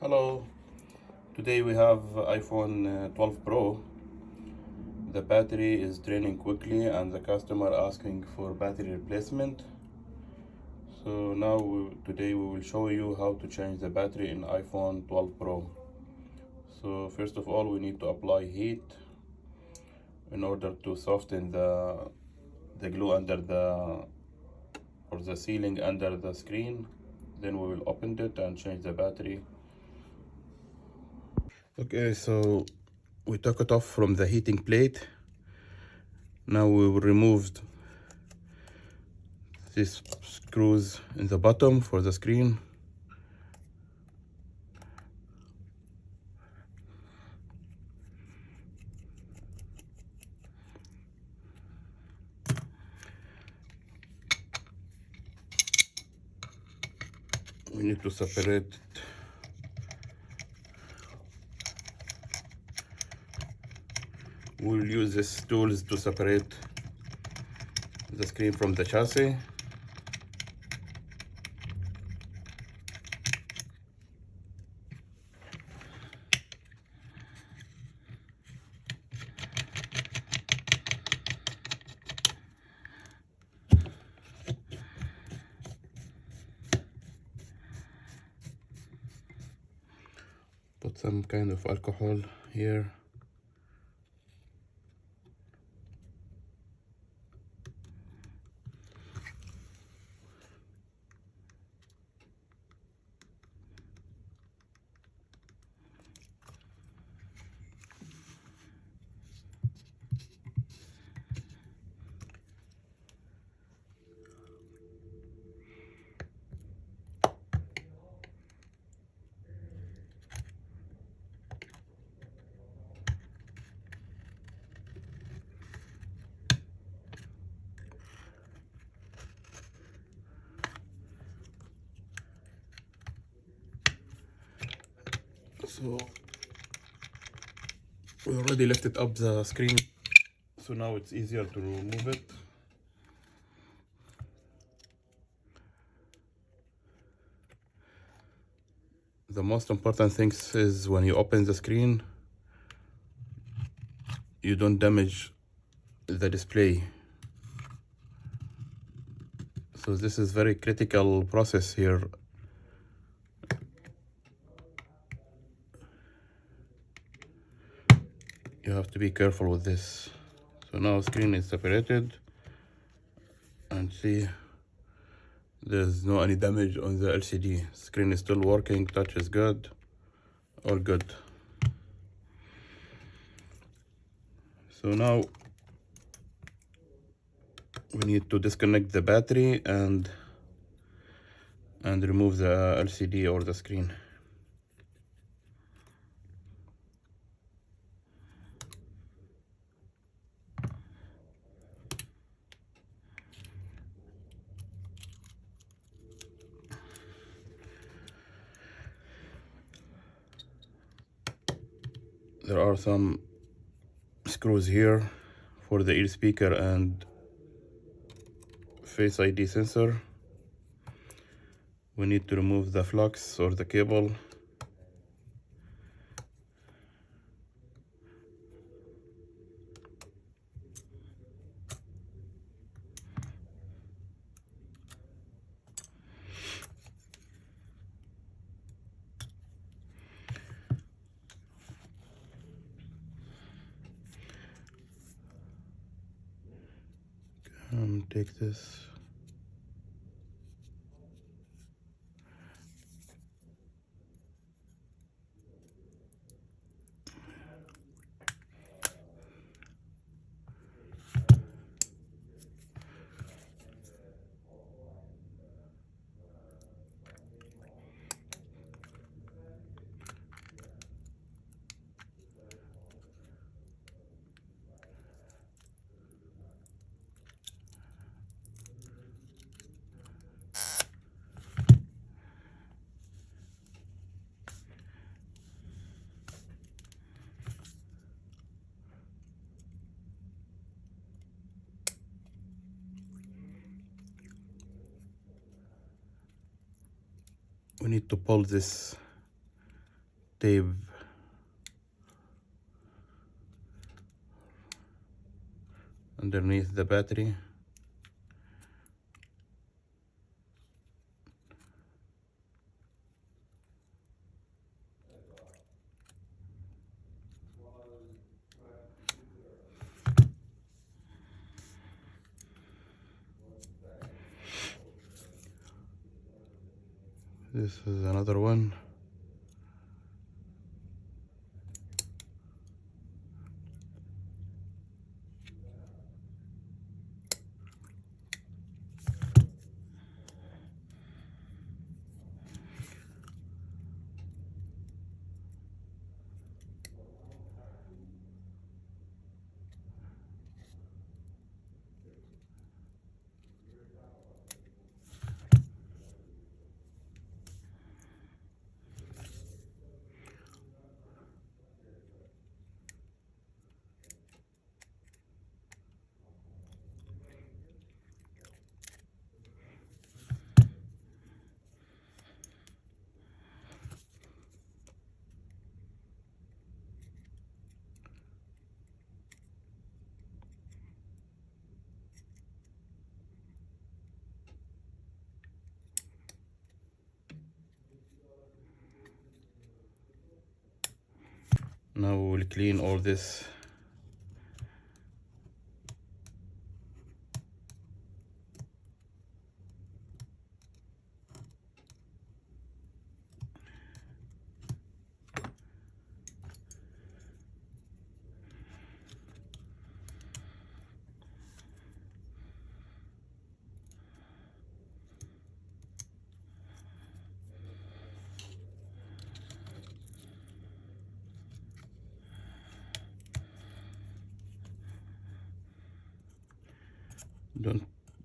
Hello, today we have iPhone 12 Pro. The battery is draining quickly and the customer asking for battery replacement. So now today we will show you how to change the battery in iPhone 12 Pro. So first of all we need to apply heat in order to soften the glue under the sealing under the screen. Then we will open it and change the battery. Okay, so we took it off from the heating plate. Now we will remove these screws in the bottom for the screen. We need to separate We'll use these tools to separate the screen from the chassis. Put some kind of alcohol here. So we already lifted up the screen, so now it's easier to remove it. The most important thing is when you open the screen, you don't damage the display. So this is very critical process here. You have to be careful with this. So now screen is separated, and see there's no any damage on the LCD. Screen is still working, touch is good, all good. So now we need to disconnect the battery and remove the LCD or the screen. There are some screws here for the ear speaker and Face ID sensor. We need to remove the flux or the cable. Take this. We need to pull this tape underneath the battery. This is another one. Now we will clean all this.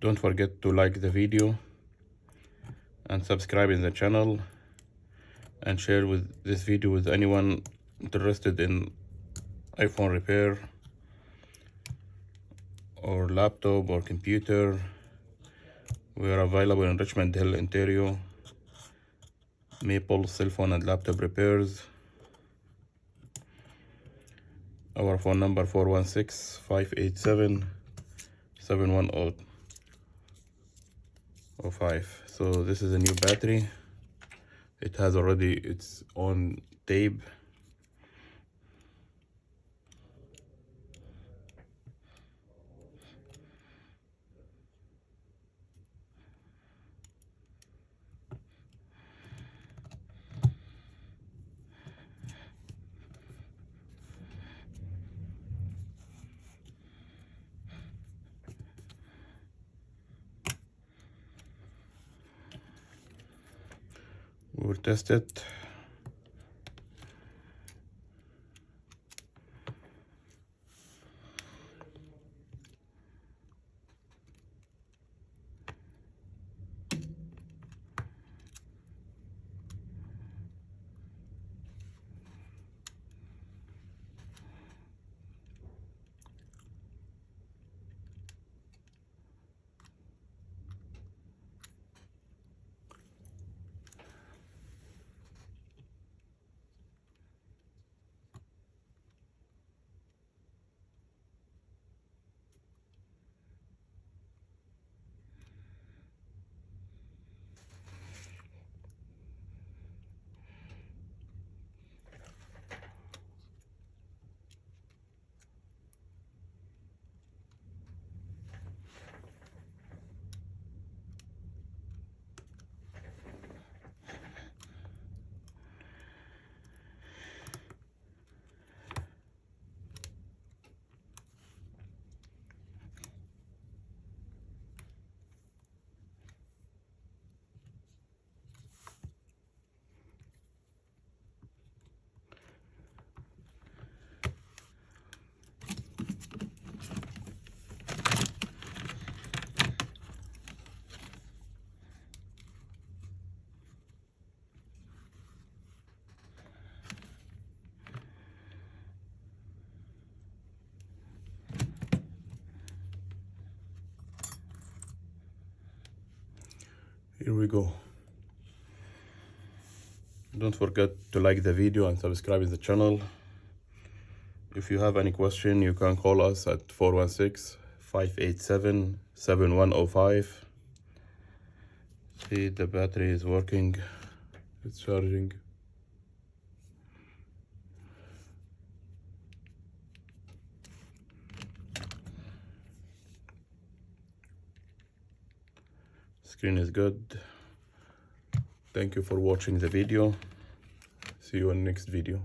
Don't forget to like the video and subscribe in the channel, and share this video with anyone interested in iPhone repair or laptop or computer. We are available in Richmond Hill, Ontario. Maple cell phone and laptop repairs. Our phone number 416-587-71005. So this is a new battery. It has already its own tape. We will test it. Here we go. Don't forget to like the video and subscribe to the channel. If you have any question, you can call us at 416-587-7105. See, the battery is working, it's charging. Screen is good. Thank you for watching the video. See you in the next video.